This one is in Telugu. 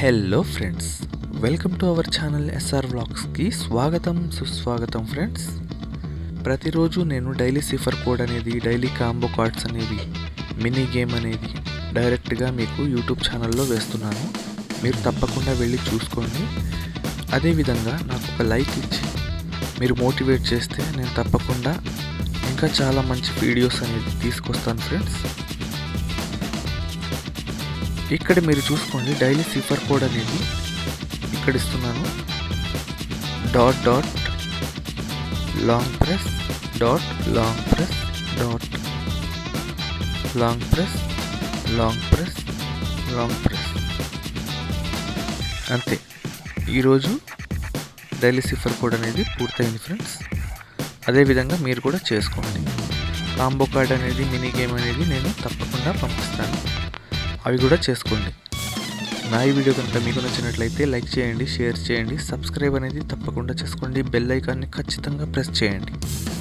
Hello friends, welcome to our channel SR వ్లాగ్స్కి స్వాగతం సుస్వాగతం ఫ్రెండ్స్. ప్రతిరోజు నేను డైలీ సిఫర్ కోడ్ అనేది, డైలీ కాంబో కార్డ్స్ అనేవి, మినీ గేమ్ అనేది డైరెక్ట్గా మీకు యూట్యూబ్ ఛానల్లో వేస్తున్నాను. మీరు తప్పకుండా వెళ్ళి చూసుకోండి. అదేవిధంగా నాకు ఒక లైక్ ఇచ్చి మీరు మోటివేట్ చేస్తే నేను తప్పకుండా ఇంకా చాలా మంచి వీడియోస్ అనేది తీసుకొస్తాను ఫ్రెండ్స్. ఇక్కడ మీరు చూసుకోండి, డైలీ సిఫర్ కోడ్ అనేది ఇక్కడ ఇస్తున్నాను. Dot dot long press dot long press dot long press long press long press, అంతే. ఈరోజు డైలీ సిఫర్ కోడ్ అనేది పూర్తయింది ఫ్రెండ్స్. అదేవిధంగా మీరు కూడా చేసుకోండి. కాంబో కార్డ్ అనేది, మినీ గేమ్ అనేది నేను తప్పకుండా పంపిస్తాను, అవి కూడా చేసుకోండి. నా ఈ వీడియో కనుక మీకు నచ్చినట్లయితే లైక్ చేయండి, షేర్ చేయండి, సబ్స్క్రైబ్ అనేది తప్పకుండా చేసుకోండి, బెల్ ఐకాన్ని ఖచ్చితంగా ప్రెస్ చేయండి.